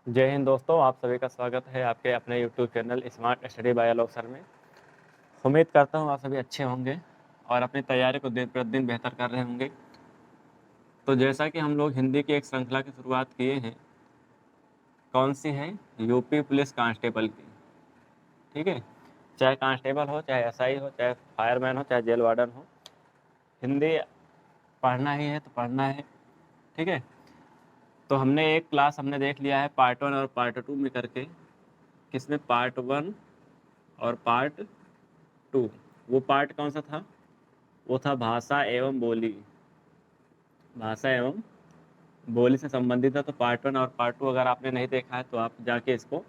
जय हिंद दोस्तों, आप सभी का स्वागत है आपके अपने YouTube channel smart study bye Alok sir में। उम्मीद करता हूँ आप सभी अच्छे होंगे और अपनी तैयारी को दिन प्रतिदिन बेहतर कर रहे होंगे। तो जैसा कि हम लोग हिंदी की एक श्रृंखला की शुरुआत किए हैं, कौन सी है? यूपी पुलिस कांस्टेबल की। ठीक है, चाहे कांस्टेबल हो, चाहे एसआई हो, चाहे फायरमैन हो, चाहे जेल वार्डन हो, हिंदी पढ़ना ही है तो पढ़ना है। ठीक है, तो हमने एक क्लास हमने देख लिया है पार्ट 1 और पार्ट 2 में करके। किसमें? पार्ट 1 और पार्ट 2। वो पार्ट कौन सा था? वो था भाषा एवं बोली। भाषा एवं बोली से संबंधित है। तो पार्ट 1 और पार्ट 2 अगर आपने नहीं देखा है तो आप जाके इसको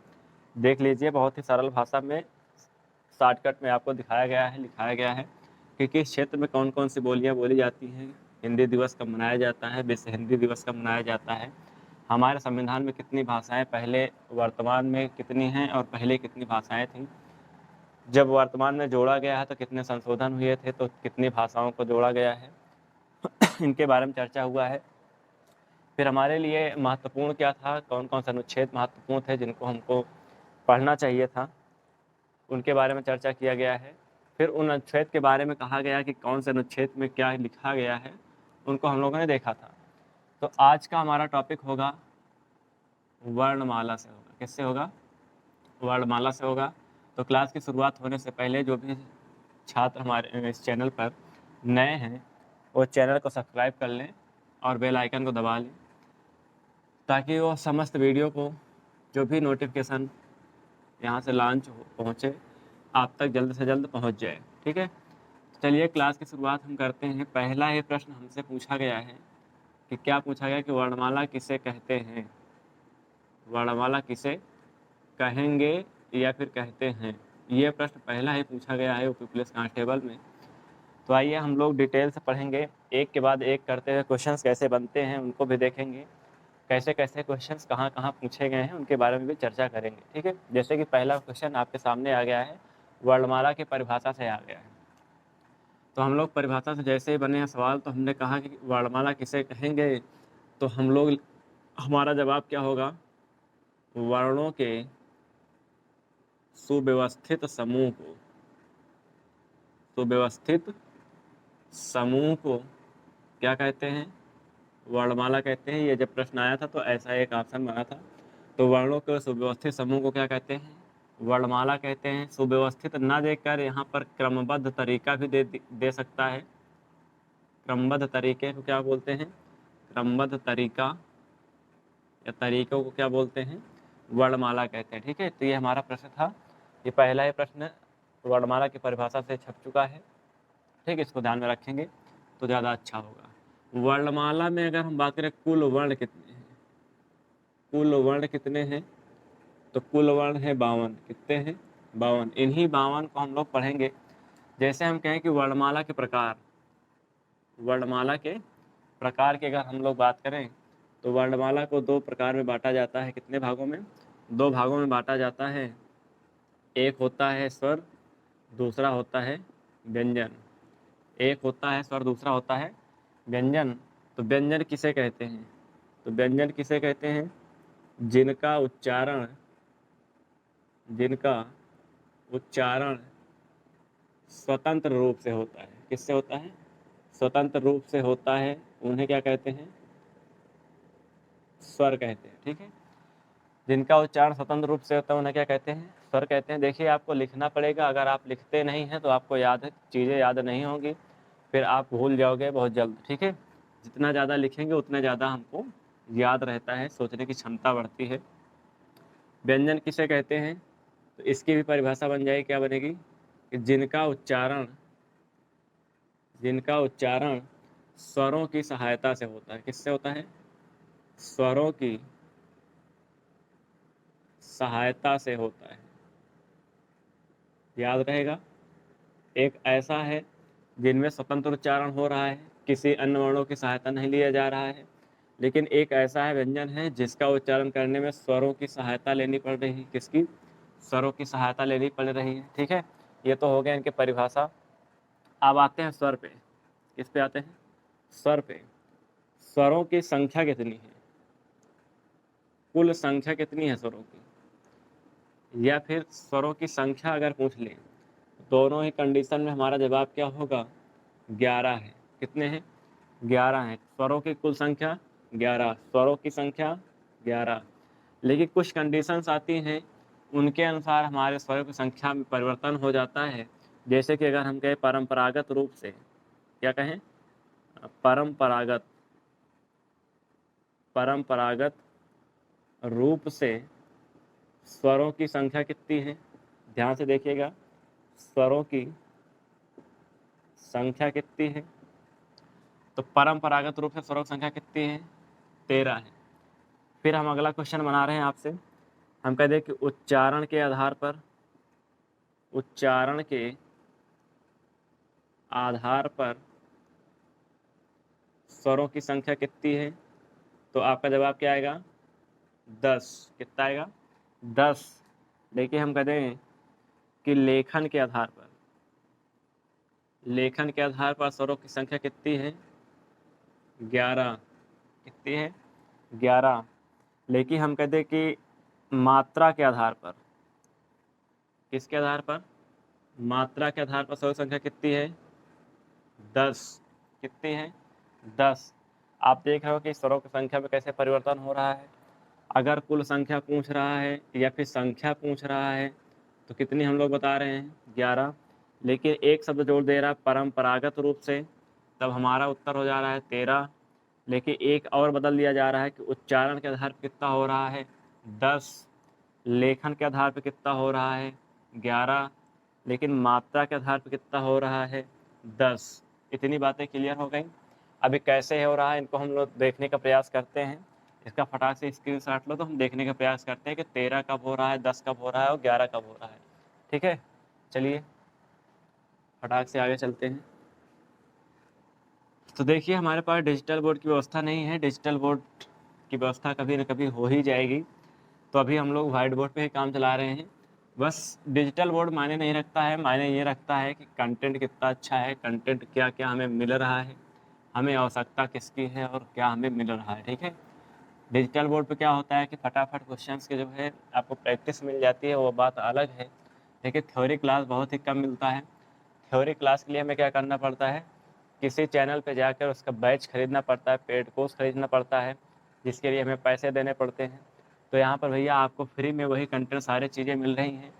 देख लीजिए। बहुत ही सरल भाषा में, शॉर्टकट में आपको दिखाया गया है, लिखाया गया है कि किस क्षेत्र में कौन कौन सी बोलियाँ बोली जाती हैं, हिंदी दिवस कब मनाया जाता है, विश्व हिंदी दिवस कब मनाया जाता है, हमारे संविधान में कितनी भाषाएं पहले, वर्तमान में कितनी हैं और पहले कितनी भाषाएं थीं, जब वर्तमान में जोड़ा गया है तो कितने संशोधन हुए थे, तो कितनी भाषाओं को जोड़ा गया है, इनके बारे में चर्चा हुआ है। फिर हमारे लिए महत्वपूर्ण क्या था, कौन कौन से अनुच्छेद महत्वपूर्ण थे जिनको हमको पढ़ना चाहिए था, उनके बारे में चर्चा किया गया है। फिर उन अनुच्छेद के बारे में कहा गया कि कौन से अनुच्छेद में क्या लिखा गया है, उनको हम लोगों ने देखा था। तो आज का हमारा टॉपिक होगा वर्णमाला से होगा। किससे होगा? वर्णमाला से होगा। तो क्लास की शुरुआत होने से पहले जो भी छात्र हमारे इस चैनल पर नए हैं वो चैनल को सब्सक्राइब कर लें और बेल आइकन को दबा लें, ताकि वो समस्त वीडियो को जो भी नोटिफिकेशन यहाँ से लॉन्च पहुँचे आप तक जल्द से जल्द पहुँच जाए। ठीक है, चलिए क्लास की शुरुआत हम करते हैं। पहला ही प्रश्न हमसे पूछा गया है कि क्या पूछा गया कि वर्णमाला किसे कहते हैं? वर्णमाला किसे कहेंगे या फिर कहते हैं? ये प्रश्न पहला ही पूछा गया है यूपी पुलिस कांस्टेबल में। तो आइए हम लोग डिटेल से पढ़ेंगे, एक के बाद एक करते हुए क्वेश्चंस कैसे बनते हैं उनको भी देखेंगे, कैसे कैसे क्वेश्चंस कहाँ कहाँ पूछे गए हैं उनके बारे में भी चर्चा करेंगे। ठीक है, जैसे कि पहला क्वेश्चन आपके सामने आ गया है, वर्णमाला की परिभाषा से आ गया है। तो हम लोग परिभाषा से जैसे ही बने हैं सवाल, तो हमने कहा कि वर्णमाला किसे कहेंगे, तो हम लोग, हमारा जवाब क्या होगा? वर्णों के सुव्यवस्थित समूह को, सुव्यवस्थित समूह को क्या कहते हैं? वर्णमाला कहते हैं। ये जब प्रश्न आया था तो ऐसा एक ऑप्शन बना था। तो वर्णों के सुव्यवस्थित समूह को क्या कहते हैं? वर्णमाला कहते हैं। सुव्यवस्थित ना देकर यहाँ पर क्रमबद्ध तरीका भी दे सकता है। क्रमबद्ध तरीके को क्या बोलते हैं? क्रमबद्ध तरीका या तरीकों को क्या बोलते हैं? वर्णमाला कहते हैं। ठीक है, तो ये हमारा प्रश्न था। ये पहला ही प्रश्न वर्णमाला की परिभाषा से छप चुका है। ठीक, इसको ध्यान में रखेंगे तो ज़्यादा अच्छा होगा। वर्णमाला में अगर हम बात करें कुल वर्ण कितने हैं, कुल वर्ण कितने हैं, तो कुल वर्ण है 52। कितने हैं? 52। इन्हीं 52 को हम लोग पढ़ेंगे। जैसे हम कहें कि वर्णमाला के प्रकार, वर्णमाला के प्रकार की अगर हम लोग बात करें तो वर्णमाला को 2 प्रकार में बांटा जाता है। कितने भागों में? 2 भागों में बांटा जाता है। एक होता है स्वर, दूसरा होता है व्यंजन। एक होता है स्वर, दूसरा होता है व्यंजन। तो व्यंजन किसे कहते हैं? तो व्यंजन किसे कहते हैं? जिनका उच्चारण, जिनका उच्चारण स्वतंत्र रूप से होता है। किससे होता है? स्वतंत्र रूप से होता है, उन्हें क्या कहते हैं? स्वर कहते हैं। ठीक है, जिनका उच्चारण स्वतंत्र रूप से होता है उन्हें क्या कहते हैं? स्वर कहते हैं। देखिए, आपको लिखना पड़ेगा। अगर आप लिखते नहीं हैं तो आपको चीज़ें याद नहीं होंगी, फिर आप भूल जाओगे बहुत जल्द। ठीक है, जितना ज़्यादा लिखेंगे उतना ज़्यादा हमको याद रहता है, सोचने की क्षमता बढ़ती है। व्यंजन किसे कहते हैं? तो इसकी भी परिभाषा बन जाएगी, क्या बनेगी? कि जिनका उच्चारण, जिनका उच्चारण स्वरों की सहायता से होता है। किससे होता है? स्वरों की सहायता से होता है। याद रहेगा। एक ऐसा है जिनमें स्वतंत्र उच्चारण हो रहा है, किसी अन्य वर्णों की सहायता नहीं लिया जा रहा है। लेकिन एक ऐसा है व्यंजन है जिसका उच्चारण करने में स्वरों की सहायता लेनी पड़ रही है। किसकी? स्वरों की सहायता लेनी पड़ रही है। ठीक है, ये तो हो गया इनकी परिभाषा। अब आते हैं स्वर पे। किस पे आते हैं? स्वर पे। स्वरों की संख्या कितनी है? कुल संख्या कितनी है स्वरों की, या फिर स्वरों की संख्या अगर पूछ ले, दोनों ही कंडीशन में हमारा जवाब क्या होगा, 11 है। कितने हैं, 11 हैं। स्वरों की कुल संख्या 11, स्वरों की संख्या 11। लेकिन कुछ कंडीशंस आती हैं, उनके अनुसार हमारे स्वरों की संख्या में परिवर्तन हो जाता है। जैसे कि अगर हम कहें परंपरागत रूप से, क्या कहें, परंपरागत परंपरागत रूप से स्वरों की संख्या कितनी है, ध्यान से देखिएगा, स्वरों की संख्या कितनी है, तो परंपरागत रूप से स्वरों की संख्या कितनी है, 13 है। फिर हम अगला क्वेश्चन बना रहे हैं आपसे, हम कहते हैं कि उच्चारण के आधार पर, उच्चारण के आधार पर स्वरों की संख्या कितनी है, तो आपका जवाब क्या आएगा, 10। कितना आएगा, 10। देखिए हम कहते हैं कि लेखन के आधार पर, लेखन के आधार पर स्वरों की संख्या कितनी है, 11। कितनी है, 11। लेकिन हम कहते हैं कि मात्रा के आधार पर, किसके आधार पर, मात्रा के आधार पर स्वरों की संख्या कितनी है, 10। कितनी है, 10। आप देख रहे हो कि स्वरों की संख्या में कैसे परिवर्तन हो रहा है। अगर कुल संख्या पूछ रहा है या फिर संख्या पूछ रहा है तो कितनी हम लोग बता रहे हैं, 11। लेकिन एक शब्द जोड़ दे रहा है परंपरागत रूप से, तब हमारा उत्तर हो जा रहा है 13। लेकिन एक और बदल दिया जा रहा है कि उच्चारण के आधार पर कितना हो रहा है, 10। लेखन के आधार पर कितना हो रहा है, 11। लेकिन मात्रा के आधार पर कितना हो रहा है, 10। इतनी बातें क्लियर हो गई। अभी कैसे हो रहा है इनको हम लोग देखने का प्रयास करते हैं। इसका फटाक से स्क्रीनशॉट लो तो हम देखने का प्रयास करते हैं कि 13 कब हो रहा है, 10 कब हो रहा है और 11 कब हो रहा है। ठीक है, चलिए फटाक से आगे चलते हैं। तो देखिए हमारे पास डिजिटल बोर्ड की व्यवस्था नहीं है, डिजिटल बोर्ड की व्यवस्था कभी न कभी हो ही जाएगी। तो अभी हम लोग वाइट बोर्ड पे ही काम चला रहे हैं। बस डिजिटल बोर्ड मायने नहीं रखता है, मायने ये रखता है कि कंटेंट कितना अच्छा है, कंटेंट क्या क्या हमें मिल रहा है, हमें आवश्यकता किसकी है और क्या हमें मिल रहा है। ठीक है, डिजिटल बोर्ड पे क्या होता है कि फटाफट क्वेश्चंस के जो है आपको प्रैक्टिस मिल जाती है, वो बात अलग है। लेकिन थ्योरी क्लास बहुत ही कम मिलता है। थ्योरी क्लास के लिए हमें क्या करना पड़ता है, किसी चैनल पे जाकर उसका बैच खरीदना पड़ता है, पेड कोर्स खरीदना पड़ता है, जिसके लिए हमें पैसे देने पड़ते हैं। तो यहाँ पर भैया आपको फ्री में वही कंटेंट सारी चीज़ें मिल रही हैं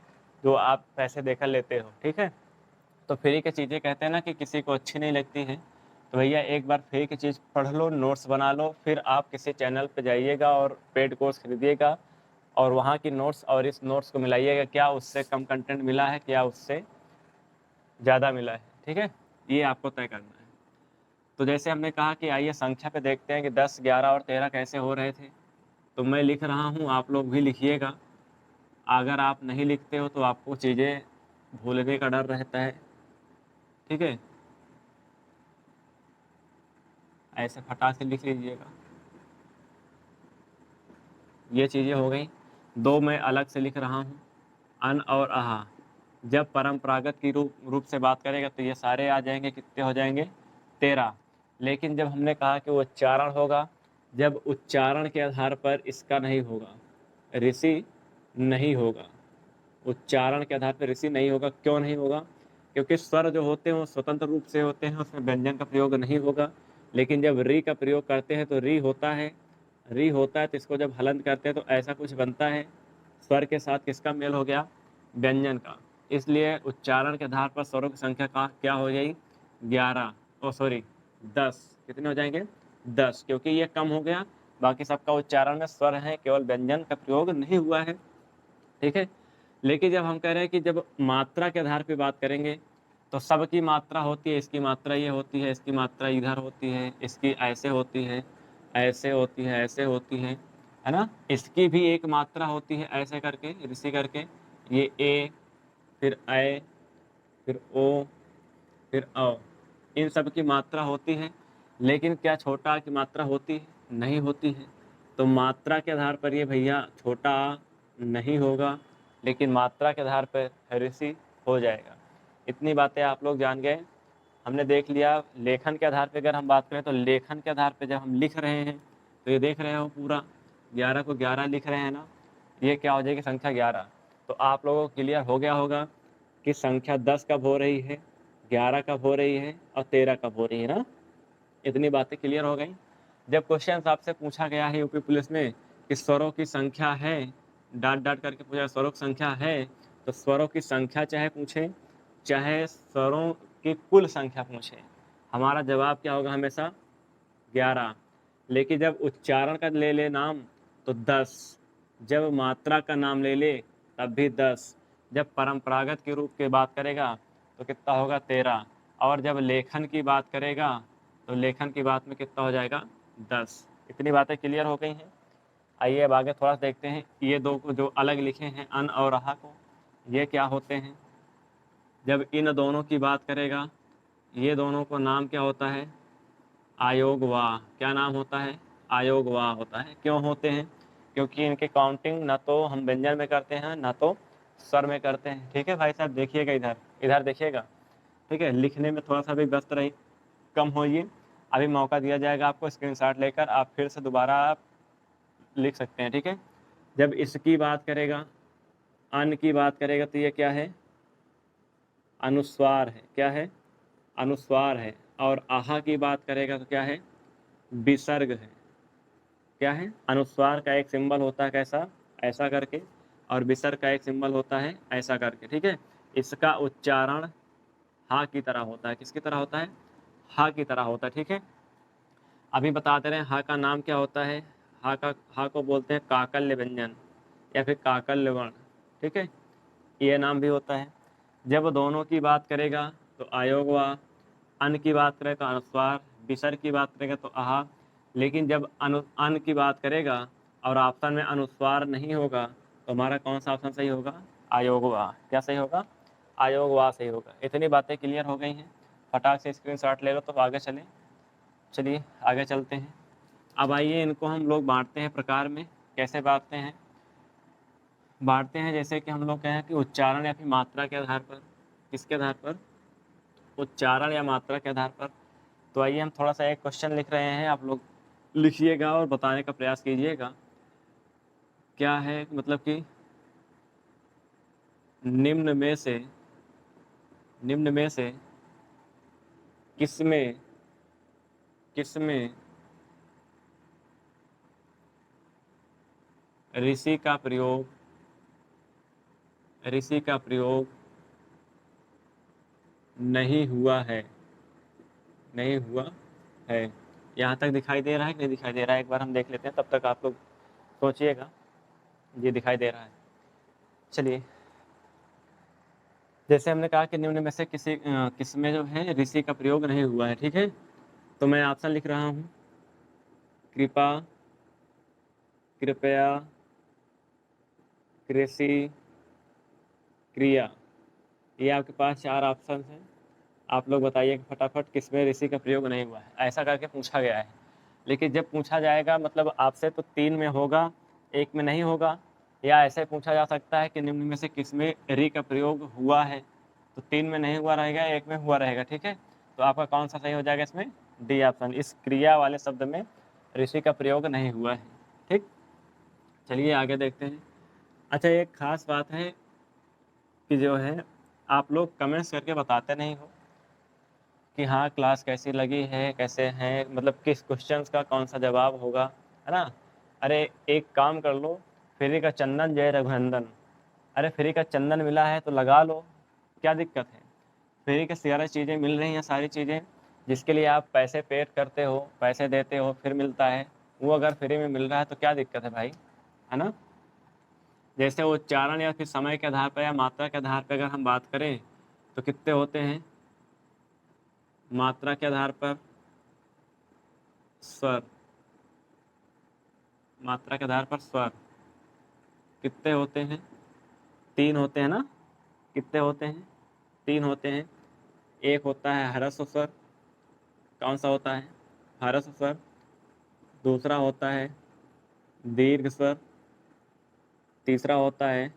जो आप पैसे देकर लेते हो। ठीक है, तो फ्री की चीज़ें कहते हैं ना कि किसी को अच्छी नहीं लगती हैं, तो भैया एक बार फ्री की चीज़ पढ़ लो, नोट्स बना लो, फिर आप किसी चैनल पे जाइएगा और पेड कोर्स खरीदिएगा और वहाँ की नोट्स और इस नोट्स को मिलाइएगा, क्या उससे कम कंटेंट मिला है, क्या उससे ज़्यादा मिला है। ठीक है, ये आपको तय करना है। तो जैसे हमने कहा कि आइए संख्या पे देखते हैं कि 10, 11 और 13 कैसे हो रहे थे। तो मैं लिख रहा हूँ, आप लोग भी लिखिएगा। अगर आप नहीं लिखते हो तो आपको चीज़ें भूलने का डर रहता है। ठीक है, ऐसे फटाक से लिख लीजिएगा। ये चीज़ें हो गई। दो मैं अलग से लिख रहा हूँ, अन और अहा। जब परंपरागत की रूप से बात करेगा तो ये सारे आ जाएंगे, कितने हो जाएंगे, 13। लेकिन जब हमने कहा कि वो उच्चारण होगा, जब उच्चारण के आधार पर इसका नहीं होगा, ऋषि नहीं होगा। उच्चारण के आधार पर ऋषि नहीं होगा। क्यों नहीं होगा, क्योंकि स्वर जो होते हैं वो स्वतंत्र रूप से होते हैं, उसमें व्यंजन का प्रयोग नहीं होगा। लेकिन जब री का प्रयोग करते हैं तो री होता है, री होता है तो इसको जब हलंत करते हैं तो ऐसा कुछ बनता है, स्वर के साथ किसका मेल हो गया, व्यंजन का। इसलिए उच्चारण के आधार पर स्वरों की संख्या का क्या हो जाएगी, 11, ओ सॉरी 10। कितने हो जाएंगे, 10, क्योंकि ये कम हो गया, बाकी सबका उच्चारण में स्वर है, केवल व्यंजन का प्रयोग नहीं हुआ है। ठीक है, लेकिन जब हम कह रहे हैं कि जब मात्रा के आधार पर बात करेंगे तो सबकी मात्रा होती है, इसकी मात्रा ये होती है, इसकी मात्रा इधर होती है, इसकी ऐसे होती है, ऐसे होती है, ऐसे होती है ना। इसकी भी एक मात्रा होती है ऐसे करके, ऋषि करके, ये ए, फिर ऐ, फिर ओ, फिर अ, इन सब की मात्रा होती है। लेकिन क्या छोटा की मात्रा होती है, नहीं होती है। तो मात्रा के आधार पर ये भैया छोटा नहीं होगा, लेकिन मात्रा के आधार पर ऋषि हो जाएगा। इतनी बातें आप लोग जान गए। हमने देख लिया लेखन के आधार पर। अगर हम बात करें तो लेखन के आधार पर जब हम लिख रहे हैं तो ये देख रहे हो पूरा 11 को 11 लिख रहे हैं ना, ये क्या हो जाएगी संख्या 11। तो आप लोगों को क्लियर हो गया होगा कि संख्या 10 कब हो रही है, 11 कब हो रही है और 13 कब हो रही है ना। इतनी बातें क्लियर हो गई। जब क्वेश्चन आपसे पूछा गया है यूपी पुलिस में कि स्वरों की संख्या है, डाट डाट करके पूछा स्वरों की संख्या है, तो स्वरों की संख्या चाहे पूछे चाहे स्वरों की कुल संख्या पूछे, हमारा जवाब क्या होगा हमेशा 11। लेकिन जब उच्चारण का ले ले नाम तो 10, जब मात्रा का नाम ले ले तब भी 10, जब परंपरागत के रूप की बात करेगा तो कितना होगा 13, और जब लेखन की बात करेगा तो लेखन की बात में कितना हो जाएगा 10। इतनी बातें क्लियर हो गई हैं। आइए अब आगे थोड़ा सा देखते हैं, ये दो को जो अलग लिखे हैं अन और अहा को, ये क्या होते हैं। जब इन दोनों की बात करेगा, ये दोनों को नाम क्या होता है आयोग वाह। क्या नाम होता है आयोग वाह होता है। क्यों होते हैं, क्योंकि इनके काउंटिंग ना तो हम व्यंजन में करते हैं ना तो स्वर में करते हैं। ठीक है भाई साहब, देखिएगा इधर इधर देखिएगा। ठीक है, लिखने में थोड़ा सा भी व्यस्त रही कम होइए। अभी मौका दिया जाएगा आपको, स्क्रीनशॉट लेकर आप फिर से दोबारा आप लिख सकते हैं। ठीक है, जब इसकी बात करेगा अन की बात करेगा तो ये क्या है अनुस्वार है। क्या है अनुस्वार है। और आहा की बात करेगा तो क्या है विसर्ग है। क्या है अनुस्वार का एक सिंबल होता है कैसा ऐसा करके, और विसर्ग का एक सिंबल होता है ऐसा करके। ठीक है, इसका उच्चारण हा की तरह होता है। किसकी तरह होता है हा की तरह होता है। ठीक है, अभी बताते रहे हा का नाम क्या होता है। हा को बोलते हैं काकल्य व्यंजन या फिर काकल्य वर्ण। ठीक है, ये नाम भी होता है। जब दोनों की बात करेगा तो आयोग वा, अन की बात करेगा तो अनुस्वार, विसर्ग की बात करेगा तो आहा। लेकिन जब अन की बात करेगा और ऑप्शन में अनुस्वार नहीं होगा तो हमारा कौन सा ऑप्शन सही होगा आयोग वा। क्या सही होगा आयोग वा सही होगा। इतनी बातें क्लियर हो गई हैं, फटाक से स्क्रीनशॉट ले लो तो आगे चलें। चलिए आगे चलते हैं। अब आइए इनको हम लोग बांटते हैं प्रकार में। कैसे बांटते हैं जैसे कि हम लोग कहें कि उच्चारण या फिर मात्रा के आधार पर। किसके आधार पर उच्चारण या मात्रा के आधार पर। तो आइए हम थोड़ा सा एक क्वेश्चन लिख रहे हैं, आप लोग लिखिएगा और बताने का प्रयास कीजिएगा। क्या है मतलब कि निम्न में से किसमें किसमें ऋषि का प्रयोग नहीं हुआ है। नहीं हुआ है। यहाँ तक दिखाई दे रहा है कि नहीं दिखाई दे रहा है, एक बार हम देख लेते हैं, तब तक आप लोग सोचिएगा। ये दिखाई दे रहा है। चलिए, जैसे हमने कहा कि निम्न में से किसमें जो है ऋषि का प्रयोग नहीं हुआ है। ठीक है, तो मैं ऑप्शन लिख रहा हूँ कृपा, कृपया, कृषि, क्रिया। ये आपके पास 4 ऑप्शन हैं। आप लोग बताइए कि फटाफट किसमें ऋषि का प्रयोग नहीं हुआ है। ऐसा करके पूछा गया है, लेकिन जब पूछा जाएगा मतलब आपसे तो 3 में होगा, 1 में नहीं होगा। या ऐसे पूछा जा सकता है कि निम्न में से किसमें रि का प्रयोग हुआ है, तो 3 में नहीं हुआ रहेगा, 1 में हुआ रहेगा। ठीक है, तो आपका कौन सा सही हो जाएगा इसमें डी ऑप्शन। इस क्रिया वाले शब्द में ऋषि का प्रयोग नहीं हुआ है। ठीक, चलिए आगे देखते हैं। अच्छा, एक खास बात है कि जो है आप लोग कमेंट्स करके बताते नहीं हो कि हाँ क्लास कैसी लगी है, कैसे हैं, मतलब किस क्वेश्चंस का कौन सा जवाब होगा, है ना। अरे एक काम कर लो, फ्री का चंदन जय रघुनंदन। अरे फ्री का चंदन मिला है तो लगा लो, क्या दिक्कत है। फ्री के सारी चीज़ें मिल रही हैं, सारी चीज़ें जिसके लिए आप पैसे पेड करते हो, पैसे देते हो फिर मिलता है, वो अगर फ्री में मिल रहा है तो क्या दिक्कत है भाई, है ना। जैसे उच्चारण या फिर समय के आधार पर या मात्रा के आधार पर अगर हम बात करें तो कितने होते हैं। मात्रा के आधार पर स्वर, मात्रा के आधार पर स्वर कितने होते हैं 3 होते हैं ना। कितने होते हैं 3 होते हैं। एक होता है ह्रस्व स्वर, कौन सा होता है ह्रस्व स्वर। दूसरा होता है दीर्घ स्वर। तीसरा होता है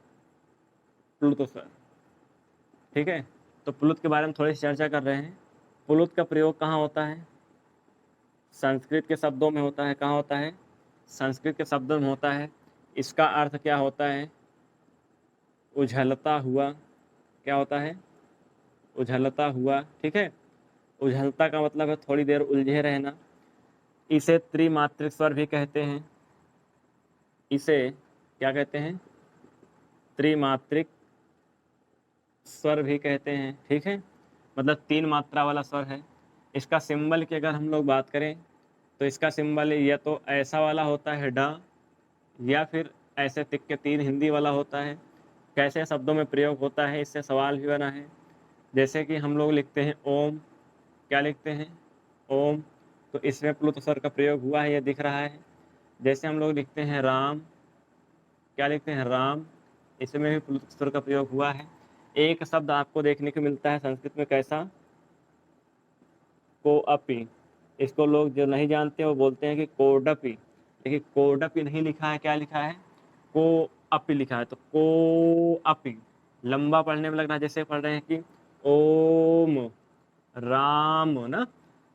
प्लुत स्वर। ठीक है, तो प्लुत के बारे में थोड़ी सी चर्चा कर रहे हैं। प्लुत का प्रयोग कहाँ होता है, संस्कृत के शब्दों में होता है। कहाँ होता है संस्कृत के शब्द में होता है। इसका अर्थ क्या होता है? उझलता हुआ। क्या होता है? उझलता हुआ, ठीक है। उझलता का मतलब है थोड़ी देर उलझे रहना। इसे त्रिमात्रिक स्वर भी कहते हैं। इसे क्या कहते हैं? त्रिमात्रिक स्वर भी कहते हैं, ठीक है। मतलब 3 मात्रा वाला स्वर है। इसका सिंबल की अगर हम लोग बात करें तो इसका सिंबल या तो ऐसा वाला होता है डा, या फिर ऐसे तिक के 3 हिंदी वाला होता है। कैसे शब्दों में प्रयोग होता है, इससे सवाल भी बना है। जैसे कि हम लोग लिखते हैं ओम। क्या लिखते हैं? ओम। तो इसमें प्लुत स्वर का प्रयोग हुआ है, ये दिख रहा है। जैसे हम लोग लिखते हैं राम। क्या लिखते हैं? राम। इसमें भी प्लुत स्वर का प्रयोग हुआ है। एक शब्द आपको देखने को मिलता है संस्कृत में, कैसा? कोअपि। इसको लोग जो नहीं जानते वो बोलते हैं कि कोडपि, लेकिन कोडपि नहीं लिखा है। क्या लिखा है? कोअपि लिखा है। तो कोअपि लंबा पढ़ने में लग रहा है, जैसे पढ़ रहे हैं कि ओम राम ना।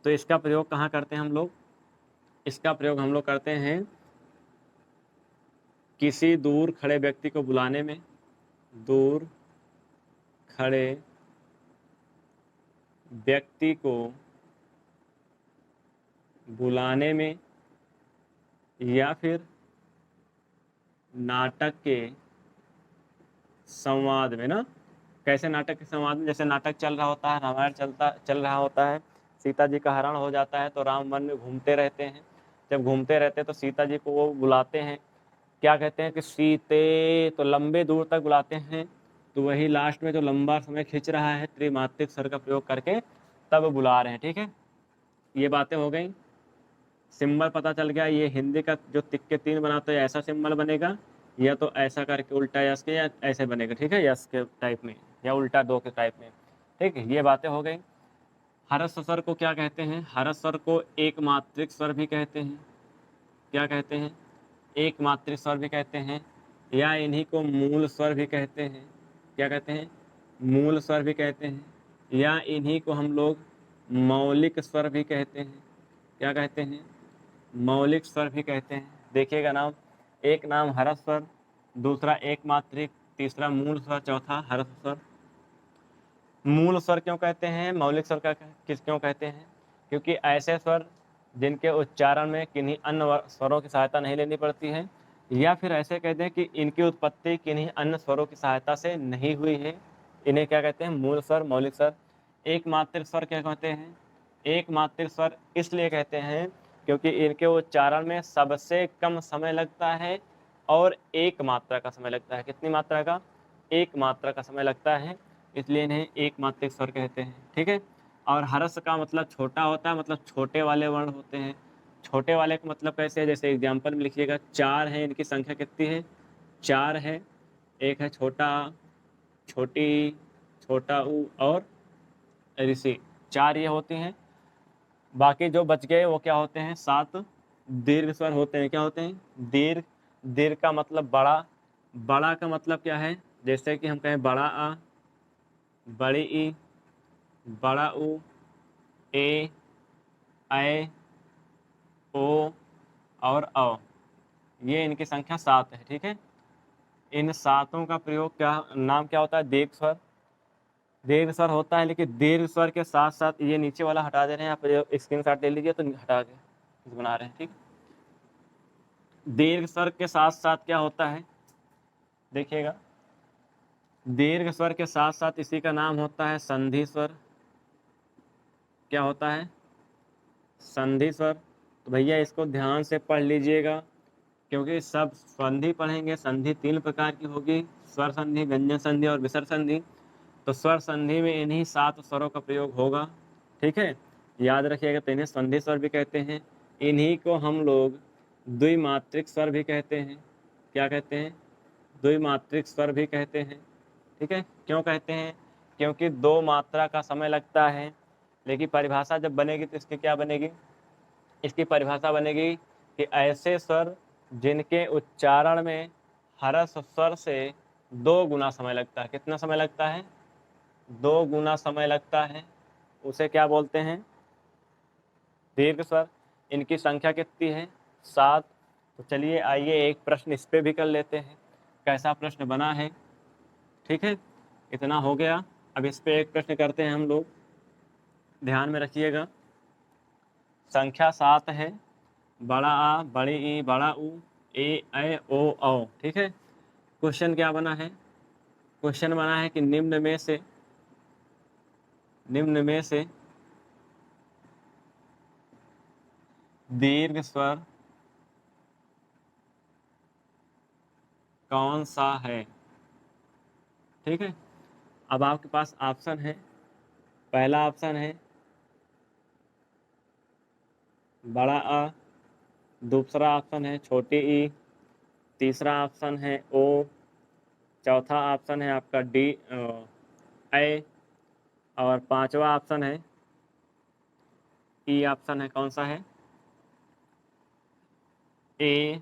तो इसका प्रयोग कहाँ करते हैं हम लोग? इसका प्रयोग हम लोग करते हैं किसी दूर खड़े व्यक्ति को बुलाने में। दूर खड़े व्यक्ति को बुलाने में, या फिर नाटक के संवाद में ना। कैसे नाटक के संवाद में? जैसे नाटक चल रहा होता है, रामायण चल रहा होता है, सीता जी का हरण हो जाता है, तो राम वन में घूमते रहते हैं। जब घूमते रहते हैं तो सीता जी को वो बुलाते हैं। क्या कहते हैं कि सीते, तो लंबे दूर तक बुलाते हैं। तो वही लास्ट में जो लंबा समय खींच रहा है, त्रिमात्रिक स्वर का प्रयोग करके तब बुला रहे हैं, ठीक है। ये बातें हो गई। सिंबल पता चल गया। ये हिंदी का जो तिक के 3 बनाते हैं ऐसा सिंबल बनेगा, या तो ऐसा करके उल्टा यस के, या ऐसे बनेगा, ठीक है, यस के टाइप में, या उल्टा 2 के टाइप में, ठीक है। ये बातें हो गई। हरस स्वर को क्या कहते हैं? हरस स्वर को एक मात्रिक स्वर भी कहते हैं। क्या कहते हैं? एक मात्रिक स्वर भी कहते हैं, या इन्हीं को मूल स्वर भी कहते हैं। क्या कहते हैं? मूल स्वर भी कहते हैं, या इन्हीं को हम लोग मौलिक स्वर भी कहते हैं। क्या कहते हैं? मौलिक स्वर भी कहते हैं। देखिएगा नाम, एक नाम हरस स्वर, दूसरा एक मात्रिक, तीसरा मूल स्वर, चौथा हरस स्वर। मूल स्वर क्यों कहते हैं? मौलिक स्वर का किस क्यों कहते हैं? क्योंकि ऐसे स्वर जिनके उच्चारण में किन्हीं अन्य स्वरों की सहायता नहीं लेनी पड़ती है, या फिर ऐसे कहते हैं कि इनकी उत्पत्ति किन्हीं अन्य स्वरों की सहायता से नहीं हुई है, इन्हें क्या कहते हैं? मूल स्वर, मौलिक स्वर। एक मात्रिक स्वर क्या कहते हैं? एक मात्रिक स्वर इसलिए कहते हैं क्योंकि इनके उच्चारण में सबसे कम समय लगता है, और एक मात्रा का समय लगता है। कितनी मात्रा का? एक मात्रा का समय लगता है, इसलिए इन्हें एक मात्रिक स्वर कहते हैं, ठीक है। और हरस का मतलब छोटा होता है, मतलब छोटे वाले वर्ण होते हैं। छोटे वाले का मतलब कैसे है? जैसे एग्जाम्पल में लिखिएगा, 4 है, इनकी संख्या कितनी है? 4 है। एक है छोटा, छोटी, छोटा ऊ और ऋषि, 4 ये होती हैं। बाकी जो बच गए वो क्या होते हैं? 7 दीर्घ स्वर होते हैं। क्या होते हैं? दीर्घ। दीर्घ का मतलब बड़ा। बड़ा का मतलब क्या है? जैसे कि हम कहें बड़ा आ, बड़ी ई, बड़ा ऊ, ए, ऐ, ओ और औ। ये इनकी संख्या 7 है, ठीक है। इन 7 का प्रयोग क्या नाम क्या होता है? दीर्घ स्वर। दीर्घ स्वर होता है, लेकिन दीर्घ स्वर के साथ साथ, ये नीचे वाला हटा दे रहे हैं आप, स्क्रीनशॉट ले लीजिए, तो हटा के बना रहे हैं, ठीक। दीर्घ स्वर के साथ साथ क्या होता है? देखिएगा, दीर्घ स्वर के साथ साथ इसी का नाम होता है संधि स्वर। क्या होता है? संधि स्वर। तो भैया इसको ध्यान से पढ़ लीजिएगा, क्योंकि सब संधि पढ़ेंगे। संधि 3 प्रकार की होगी, स्वर संधि, व्यंजन संधि और विसर्ग संधि। तो स्वर संधि में इन्हीं 7 स्वरों का प्रयोग होगा, ठीक है। याद रखिएगा। तो इन्हें संधि स्वर भी कहते हैं। इन्हीं को हम लोग द्विमात्रिक स्वर भी कहते हैं। क्या कहते हैं? द्विमात्रिक स्वर भी कहते हैं, ठीक है। क्यों कहते हैं? क्योंकि 2 मात्रा का समय लगता है। लेकिन परिभाषा जब बनेगी तो इसकी क्या बनेगी? इसकी परिभाषा बनेगी कि ऐसे स्वर जिनके उच्चारण में हरस स्वर से 2 गुना समय लगता है। कितना समय लगता है? 2 गुना समय लगता है, उसे क्या बोलते हैं? दीर्घ स्वर। इनकी संख्या कितनी है? 7। तो चलिए आइए एक प्रश्न इस पे भी कर लेते हैं, कैसा प्रश्न बना है। ठीक है, इतना हो गया। अब इस पे एक प्रश्न करते हैं हम लोग, ध्यान में रखिएगा। संख्या 7 है, बड़ा आ, बड़ी ई, बड़ा ऊ, ए ओ औ। ठीक है, क्वेश्चन क्या बना है? क्वेश्चन बना है कि निम्न में से दीर्घ स्वर कौन सा है। ठीक है, अब आपके पास ऑप्शन है। पहला ऑप्शन है बड़ा आ, दूसरा ऑप्शन है छोटी ई, तीसरा ऑप्शन है ओ, चौथा ऑप्शन है आपका डी ए, और पांचवा ऑप्शन है ई ऑप्शन है। कौन सा है? ए।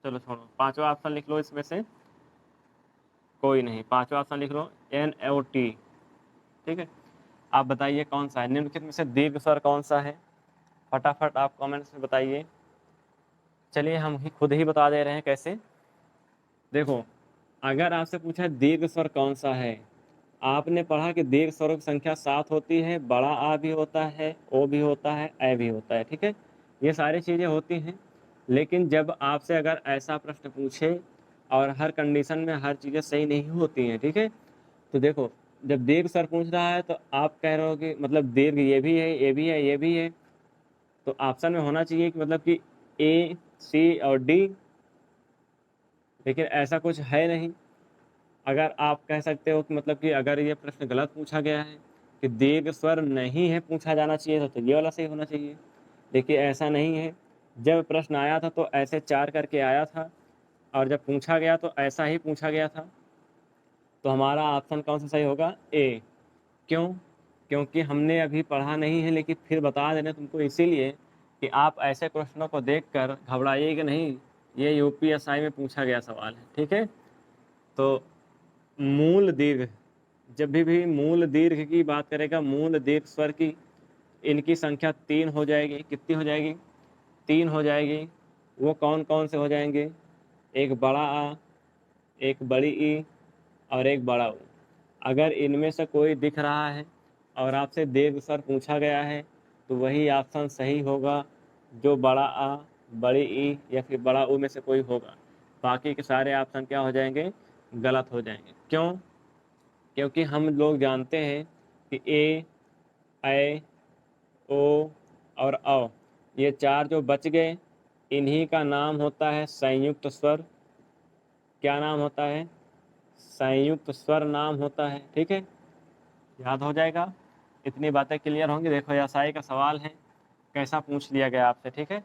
चलो छोड़ो, पांचवा ऑप्शन लिख लो इसमें से, कोई नहीं। पांचवा ऑप्शन लिख लो NOT। ठीक है, आप बताइए कौन सा है निम्नलिखित में से दीर्घ स्वर कौन सा है? फटाफट आप कमेंट्स में बताइए। चलिए हम ही खुद ही बता दे रहे हैं कैसे। देखो, अगर आपसे पूछा है दीर्घ स्वर कौन सा है, आपने पढ़ा कि दीर्घ स्वरों की संख्या 7 होती है, बड़ा आ भी होता है, ओ भी होता है, ए भी होता है। ठीक है, ये सारी चीज़ें होती हैं। लेकिन जब आपसे अगर ऐसा प्रश्न पूछे और हर कंडीशन में हर चीज़ें सही नहीं होती हैं, ठीक है, तो देखो, जब दीर्घ स्वर पूछ रहा है तो आप कह रहे हो कि मतलब दीर्घ ये भी है, ये भी है, ये भी है, तो ऑप्शन में होना चाहिए कि मतलब कि ए, सी और डी, लेकिन ऐसा कुछ है नहीं। अगर आप कह सकते हो कि मतलब कि अगर ये प्रश्न गलत पूछा गया है कि दीर्घ स्वर नहीं है पूछा जाना चाहिए तो ये वाला सही होना चाहिए। देखिए ऐसा नहीं है, जब प्रश्न आया था तो ऐसे 4 करके आया था, और जब पूछा गया तो ऐसा ही पूछा गया था। तो हमारा ऑप्शन कौन सा सही होगा? ए। क्यों? क्योंकि हमने अभी पढ़ा नहीं है, लेकिन फिर बता देना तुमको इसीलिए कि आप ऐसे क्वेश्चनों को देखकर घबराइएगा नहीं, ये यूपीएसआई में पूछा गया सवाल है। ठीक है, तो मूल दीर्घ, जब भी मूल दीर्घ की बात करेगा, मूल दीर्घ स्वर की, इनकी संख्या 3 हो जाएगी। कितनी हो जाएगी? 3 हो जाएगी। वो कौन कौन से हो जाएंगे? एक बड़ा आ, एक बड़ी ई और एक बड़ा ऊ। अगर इनमें से कोई दिख रहा है और आपसे दीर्घ स्वर पूछा गया है तो वही ऑप्शन सही होगा, जो बड़ा आ, बड़ी ई या फिर बड़ा ऊ में से कोई होगा। बाकी के सारे ऑप्शन क्या हो जाएंगे? गलत हो जाएंगे। क्यों? क्योंकि हम लोग जानते हैं कि ए ओ और औ, ये 4 जो बच गए, इन्हीं का नाम होता है संयुक्त स्वर। क्या नाम होता है? संयुक्त स्वर नाम होता है। ठीक है, याद हो जाएगा। इतनी बातें क्लियर होंगी। देखो एसआई का सवाल है, कैसा पूछ लिया गया आपसे। ठीक है,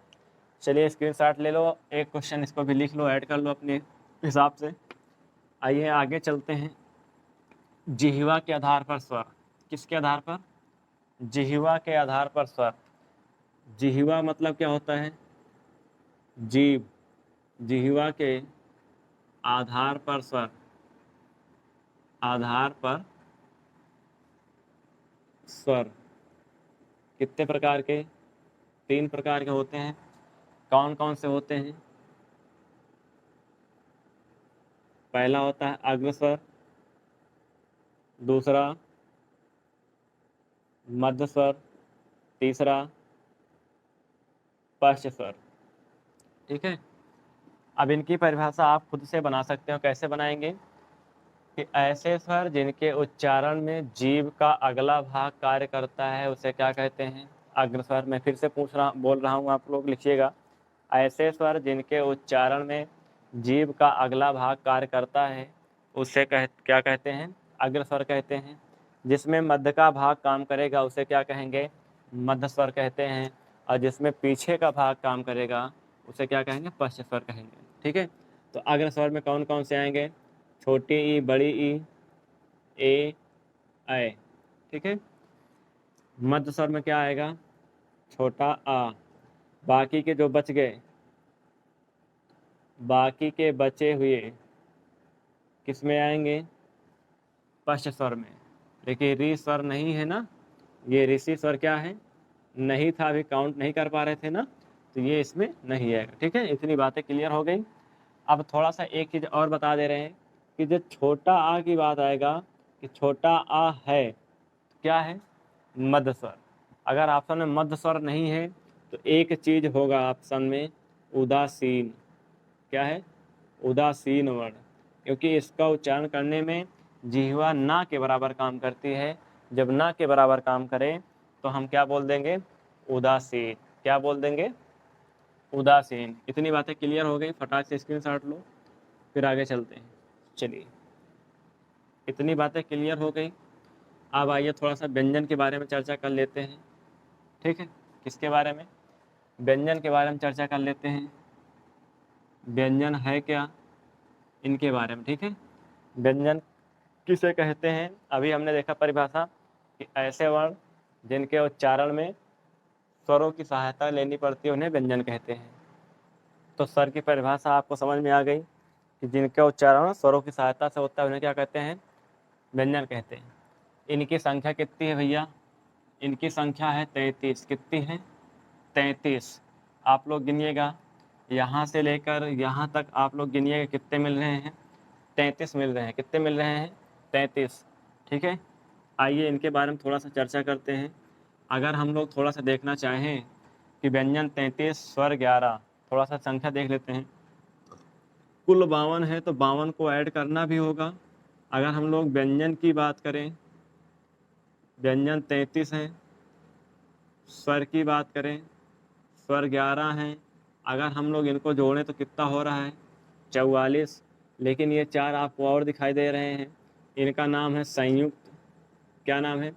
चलिए स्क्रीनशॉट ले लो, एक क्वेश्चन इसको भी लिख लो, ऐड कर लो अपने हिसाब से। आइए आगे चलते हैं। जिह्वा के आधार पर स्वर। किसके आधार पर? जिह्वा के आधार पर स्वर। जिह्वा मतलब क्या होता है? जीभ। जिह्वा के आधार पर स्वर। आधार पर स्वर कितने प्रकार के? 3 प्रकार के होते हैं। कौन कौन से होते हैं? पहला होता है अग्र स्वर, दूसरा मध्य स्वर, तीसरा पश्च स्वर। ठीक है, अब इनकी परिभाषा आप खुद से बना सकते हो। कैसे बनाएंगे? कि ऐसे स्वर जिनके उच्चारण में जीभ का अगला भाग कार्य करता है उसे क्या कहते हैं? अग्र स्वर। मैं फिर से बोल रहा हूँ, आप लोग लिखिएगा। ऐसे स्वर जिनके उच्चारण में जीभ का अगला भाग कार्य करता है उसे क्या कहते हैं? अग्र स्वर कहते हैं। जिसमें मध्य का भाग काम करेगा उसे क्या कहेंगे? मध्य स्वर कहते हैं। और जिसमें पीछे का भाग काम करेगा उसे क्या कहेंगे? पश्च स्वर कहेंगे। ठीक है, तो अग्र स्वर में कौन कौन से आएंगे? छोटी ई, बड़ी ई, ए। ठीक है, मध्य स्वर में क्या आएगा? छोटा आ। बाकी के जो बच गए, बाकी के बचे हुए किस में आएंगे? पश्च स्वर में। देखिए री स्वर नहीं है ना, ये ऋषि स्वर क्या है? नहीं था, अभी काउंट नहीं कर पा रहे थे ना, तो ये इसमें नहीं आएगा। ठीक है, इतनी बातें क्लियर हो गई। अब थोड़ा सा एक चीज़ और बता दे रहे हैं कि जब छोटा आ की बात आएगा कि छोटा आ है, तो क्या है? मध्य स्वर। अगर ऑप्शन में मध्य स्वर नहीं है तो एक चीज़ होगा ऑप्शन में, उदासीन। क्या है? उदासीन वर्ण, क्योंकि इसका उच्चारण करने में जिह्वा ना के बराबर काम करती है। जब ना के बराबर काम करे तो हम क्या बोल देंगे? उदासीन। क्या बोल देंगे? उदासीन। इतनी बातें क्लियर हो गई, फटाक से स्क्रीनशॉट लो, फिर आगे चलते हैं। चलिए, इतनी बातें क्लियर हो गई। अब आइए थोड़ा सा व्यंजन के बारे में चर्चा कर लेते हैं। ठीक है, किसके बारे में? व्यंजन के बारे में चर्चा कर लेते हैं। व्यंजन है क्या, इनके बारे में। ठीक है, व्यंजन किसे कहते हैं? अभी हमने देखा परिभाषा कि ऐसे वर्ण जिनके उच्चारण में स्वरों की सहायता लेनी पड़ती है उन्हें व्यंजन कहते हैं। तो स्वर की परिभाषा आपको समझ में आ गई कि जिनका उच्चारण स्वरों की सहायता से होता है उन्हें क्या कहते हैं? व्यंजन कहते हैं। इनकी संख्या कितनी है भैया? इनकी संख्या है 33। कितनी है? 33। आप लोग गिनिएगा, यहाँ से लेकर यहाँ तक आप लोग गिनिएगा कितने मिल रहे हैं? 33 मिल रहे हैं। कितने मिल रहे हैं? 33। ठीक है, आइए इनके बारे में थोड़ा सा चर्चा करते हैं। अगर हम लोग थोड़ा सा देखना चाहें कि व्यंजन 33 स्वर 11, थोड़ा सा संख्या देख लेते हैं। कुल 52 है तो 52 को ऐड करना भी होगा। अगर हम लोग व्यंजन की बात करें, व्यंजन 33 हैं, स्वर की बात करें, स्वर 11 हैं। अगर हम लोग इनको जोड़ें तो कितना हो रहा है? 44। लेकिन ये चार आपको और दिखाई दे रहे हैं, इनका नाम है संयुक्त। क्या नाम है?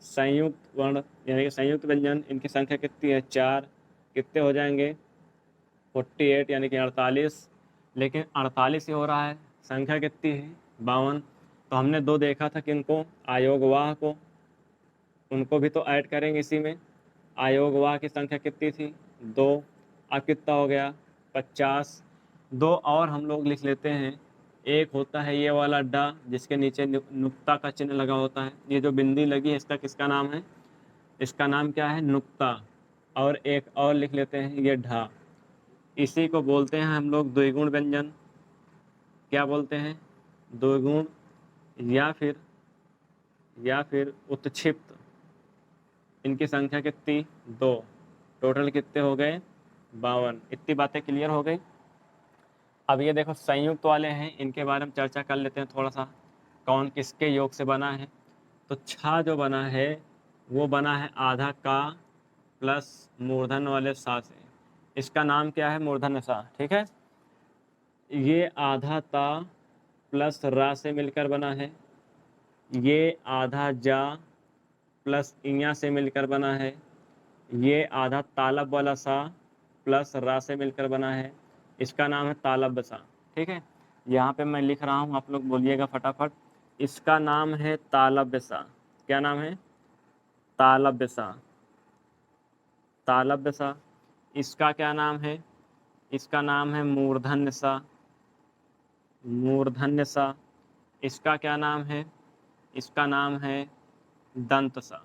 संयुक्त वर्ण, यानी कि संयुक्त व्यंजन। इनकी संख्या कितनी है? 4। कितने हो जाएंगे? 48, यानी कि 48। लेकिन 48 ही हो रहा है, संख्या कितनी है? 52। तो हमने दो देखा था किनको? आयोगवाह को, उनको भी तो ऐड करेंगे इसी में। आयोगवाह की संख्या कितनी थी? 2। अब कितना हो गया? 50। दो और हम लोग लिख लेते हैं। एक होता है ये वाला डा, जिसके नीचे नुक्ता का चिन्ह लगा होता है। ये जो बिंदी लगी है इसका किसका नाम है? इसका नाम क्या है? नुक्ता। और एक और लिख लेते हैं, ये ढा। इसी को बोलते हैं हम लोग द्विगुण व्यंजन। क्या बोलते हैं? द्विगुण, या फिर उत्क्षिप्त। इनकी संख्या कितनी? 2। टोटल कितने हो गए? 52। इतनी बातें क्लियर हो गई। अब ये देखो संयुक्त वाले हैं, इनके बारे में चर्चा कर लेते हैं थोड़ा सा। कौन किसके योग से बना है? तो छा जो बना है वो बना है आधा का प्लस मूर्धन वाले सा से। इसका नाम क्या है? मूर्धन्य सा। ठीक है, ये आधा ता प्लस रा से मिलकर बना है। ये आधा जा प्लस इया से मिलकर बना है। ये आधा तालब वाला सा प्लस रा से मिलकर बना है। इसका नाम है तालब सा। ठीक है, यहाँ पे मैं लिख रहा हूँ, आप लोग बोलिएगा फटाफट। इसका नाम है तालब सा। क्या नाम है? तालब सा। तालब सा। इसका क्या नाम है? इसका नाम है मूर्धन्य सा। मूर्धन्य सा। इसका क्या नाम है? इसका नाम है दंत सा।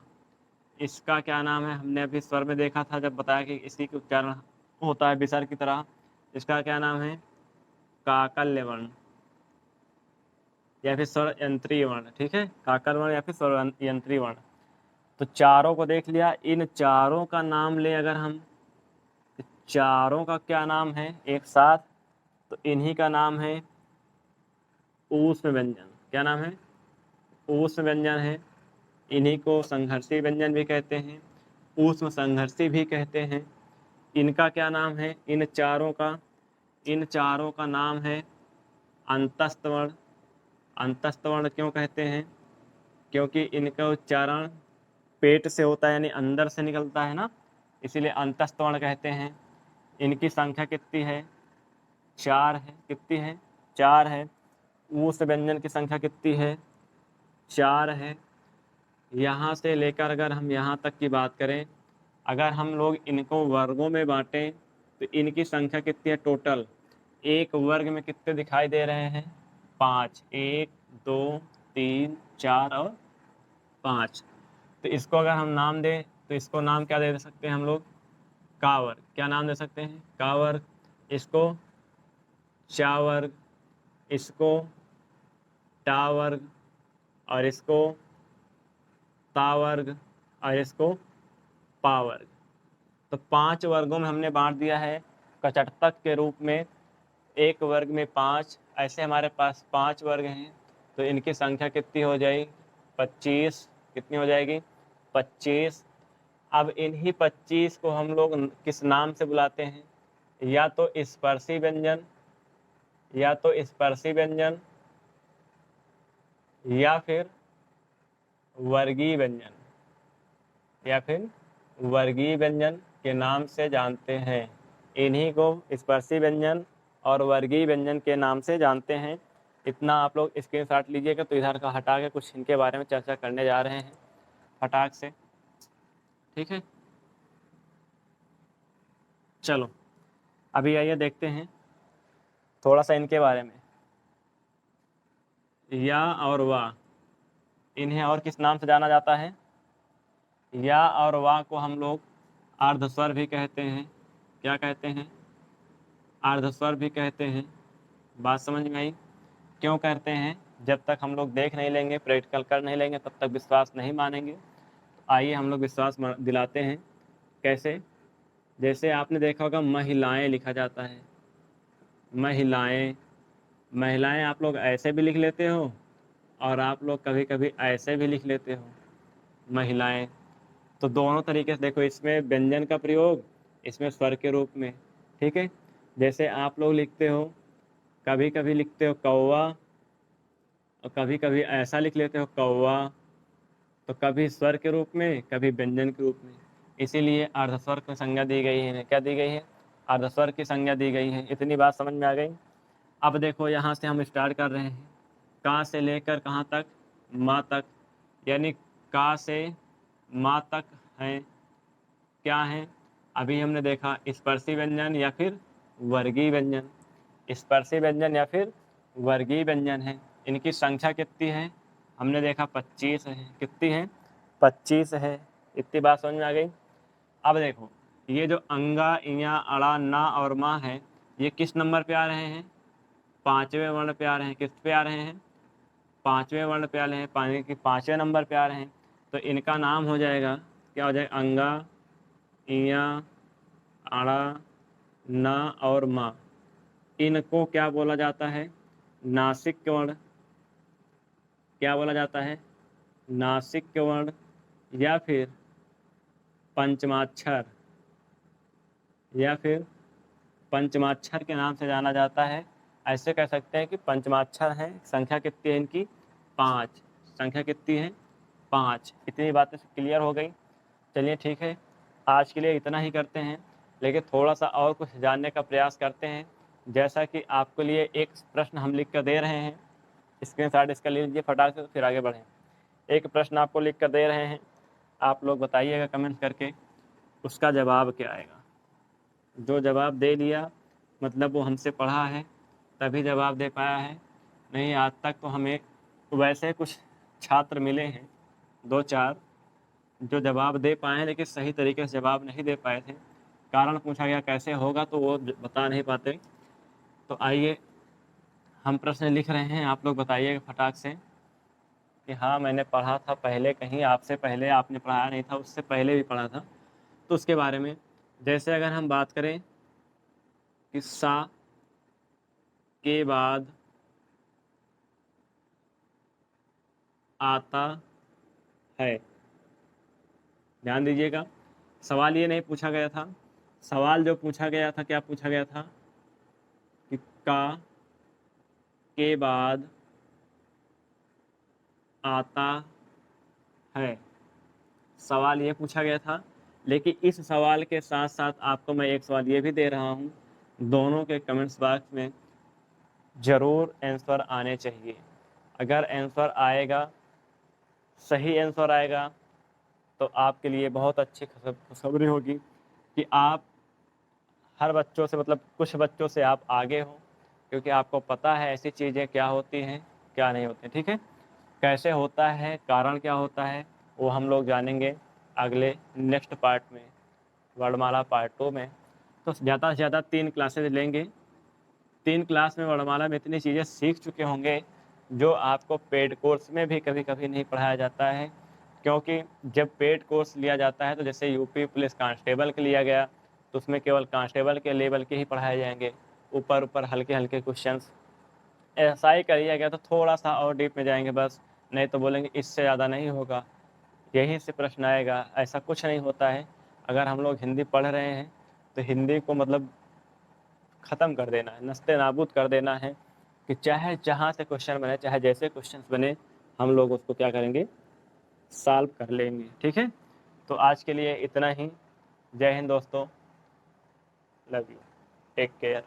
इसका क्या नाम है? हमने अभी स्वर में देखा था जब बताया कि इसी के उच्चारण होता है विसर्ग की तरह। इसका क्या नाम है? काकल्य वर्ण, या फिर स्वर यंत्रीय वर्ण। ठीक है, काकल वर्ण या फिर स्वर यंत्रीय वर्ण। तो चारों को देख लिया। इन चारों का नाम ले अगर हम, तो चारों का क्या नाम है एक साथ? तो इन्हीं का नाम है ऊष्म व्यंजन। क्या नाम है? ऊष्म व्यंजन है। इन्हीं को संघर्षी व्यंजन भी कहते हैं, ऊष्म संघर्षी भी कहते हैं। इनका क्या नाम है? इन चारों का, इन चारों का नाम है अंतस्थ वर्ण। अंतस्थ वर्ण क्यों कहते हैं? क्योंकि इनका उच्चारण पेट से होता है, यानी अंदर से निकलता है ना, इसीलिए अंतस्थ वर्ण कहते हैं। इनकी संख्या कितनी है? 4 है। कितनी है? 4 है। ऊष्म व्यंजन की संख्या कितनी है? 4 है। यहाँ से लेकर अगर हम यहाँ तक की बात करें, अगर हम लोग इनको वर्गों में बांटें तो इनकी संख्या कितनी है टोटल? एक वर्ग में कितने दिखाई दे रहे हैं? 5। 1 2 3 4 और 5। तो इसको अगर हम नाम दें तो इसको नाम क्या दे सकते हैं हम लोग? का वर्ग। क्या नाम दे सकते हैं? का वर्ग। इसको चा वर्ग, इसको टा वर्ग, और इसको ता वर्ग, और इसको पा वर्ग। तो 5 वर्गों में हमने बांट दिया है कचटतक के रूप में। एक वर्ग में 5, ऐसे हमारे पास 5 वर्ग हैं। तो इनकी संख्या कितनी हो जाएगी? 25। कितनी हो जाएगी? 25। अब इन्हीं 25 को हम लोग किस नाम से बुलाते हैं? या तो स्पर्शी व्यंजन, या तो स्पर्शी व्यंजन, या फिर वर्गीय व्यंजन, या फिर वर्गीय व्यंजन के नाम से जानते हैं। इन्हीं को स्पर्शी व्यंजन और वर्गीय व्यंजन के नाम से जानते हैं। इतना आप लोग स्क्रीनशॉट लीजिएगा। तो इधर का हटा के कुछ इनके बारे में चर्चा करने जा रहे हैं फटाक से, ठीक है। चलो अभी आइए देखते हैं थोड़ा सा इनके बारे में। या और वाह, इन्हें और किस नाम से जाना जाता है? या और वाह को हम लोग अर्धस्वर भी कहते हैं। क्या कहते हैं? अर्धस्वर भी कहते हैं। बात समझ में आई? क्यों कहते हैं? जब तक हम लोग देख नहीं लेंगे, प्रैक्टिकल कर नहीं लेंगे, तब तक विश्वास नहीं मानेंगे। आइए हम लोग विश्वास दिलाते हैं। कैसे? जैसे आपने देखा होगा महिलाएं लिखा जाता है। महिलाएं, महिलाएं आप लोग ऐसे भी लिख लेते हो, और आप लोग कभी कभी ऐसे भी लिख लेते हो महिलाएं। तो दोनों तरीके से देखो, इसमें व्यंजन का प्रयोग, इसमें स्वर के रूप में, ठीक है। जैसे आप लोग लिखते हो, कभी कभी लिखते हो कौवा, और कभी कभी ऐसा लिख लेते हो कौवा। तो कभी स्वर के रूप में, कभी व्यंजन के रूप में। इसीलिए अर्धस्वर की संज्ञा दी गई है। क्या दी गई है? अर्धस्वर की संज्ञा दी गई है। इतनी बात समझ में आ गई? अब देखो यहाँ से हम स्टार्ट कर रहे हैं। का से लेकर कहाँ तक? माँ तक। यानी का से माँ तक हैं, क्या है? अभी हमने देखा स्पर्शी व्यंजन या फिर वर्गीय व्यंजन। स्पर्शी व्यंजन या फिर वर्गीय व्यंजन है। इनकी संख्या कितनी है? हमने देखा 25 है। कितनी है? 25 है। इतनी बात समझ में आ गई? अब देखो, ये जो अंगा, इया, अड़ा, ना और मा है, ये किस नंबर पे आ रहे हैं? 5वें वर्ण पे आ रहे हैं। किस पे आ रहे हैं? 5वें वर्ण पे आ रहे हैं, पानी के 5वें नंबर पे आ रहे हैं। तो इनका नाम हो जाएगा, क्या हो जाएगा? अंगा, इया, अड़ा, ना और मा। इनको क्या बोला जाता है? नासिक वर्ण। क्या बोला जाता है? नासिक वर्ण, या फिर पंचमाक्षर, या फिर पंचमाक्षर के नाम से जाना जाता है। ऐसे कह सकते हैं कि पंचमाक्षर है। संख्या कितनी है इनकी? 5। संख्या कितनी है? 5। इतनी बातें क्लियर हो गई? चलिए ठीक है, आज के लिए इतना ही करते हैं, लेकिन थोड़ा सा और कुछ जानने का प्रयास करते हैं। जैसा कि आपके लिए एक प्रश्न हम लिख कर दे रहे हैं, स्क्रीनशॉट इसका ले लीजिए फटाक से, फिर आगे बढ़ें। एक प्रश्न आपको लिख कर दे रहे हैं, आप लोग बताइएगा कमेंट करके उसका जवाब क्या आएगा। जो जवाब दे लिया मतलब वो हमसे पढ़ा है, तभी जवाब दे पाया है। नहीं आज तक तो हमें वैसे कुछ छात्र मिले हैं 2-4 जो जवाब दे पाए हैं, लेकिन सही तरीके से जवाब नहीं दे पाए थे। कारण पूछा गया कैसे होगा तो वो बता नहीं पाते। तो आइए हम प्रश्न लिख रहे हैं, आप लोग बताइएगा फटाक से कि हाँ मैंने पढ़ा था पहले कहीं, आपसे पहले आपने पढ़ाया नहीं था, उससे पहले भी पढ़ा था, तो उसके बारे में। जैसे अगर हम बात करें कि सा के बाद आता है, ध्यान दीजिएगा, सवाल ये नहीं पूछा गया था। सवाल जो पूछा गया था, क्या पूछा गया था कि का के बाद आता है, सवाल ये पूछा गया था। लेकिन इस सवाल के साथ साथ आपको मैं एक सवाल ये भी दे रहा हूँ, दोनों के कमेंट्स बॉक्स में ज़रूर आंसर आने चाहिए। अगर आंसर आएगा, सही आंसर आएगा, तो आपके लिए बहुत अच्छी खुशखबरी होगी कि आप हर बच्चों से, मतलब कुछ बच्चों से आप आगे हो, क्योंकि आपको पता है ऐसी चीज़ें क्या होती हैं क्या नहीं होती। ठीक है, कैसे होता है, कारण क्या होता है, वो हम लोग जानेंगे। अगले नेक्स्ट पार्ट में, वर्णमाला पार्ट 2 में। तो ज़्यादा से ज़्यादा 3 क्लासेज लेंगे। 3 क्लास में वर्णमाला में इतनी चीज़ें सीख चुके होंगे जो आपको पेड कोर्स में भी कभी-कभी नहीं पढ़ाया जाता है। क्योंकि जब पेड कोर्स लिया जाता है तो जैसे यूपी पुलिस कांस्टेबल के लिया गया, तो उसमें केवल कांस्टेबल के लेवल के ही पढ़ाए जाएँगे, ऊपर-ऊपर हल्के-हल्के क्वेश्चंस। एसआई का लिया गया तो थोड़ा-सा और डीप में जाएँगे बस, नहीं तो बोलेंगे इससे ज़्यादा नहीं होगा, यहीं से प्रश्न आएगा, ऐसा कुछ नहीं होता है। अगर हम लोग हिंदी पढ़ रहे हैं, तो हिंदी को मतलब ख़त्म कर देना है, नस्ते-नाबूद कर देना है कि चाहे जहाँ से क्वेश्चन बने, चाहे जैसे क्वेश्चंस बने, हम लोग उसको क्या करेंगे, सॉल्व कर लेंगे, ठीक है? तो आज के लिए इतना ही। जय हिंद दोस्तों, लव यू, टेक केयर।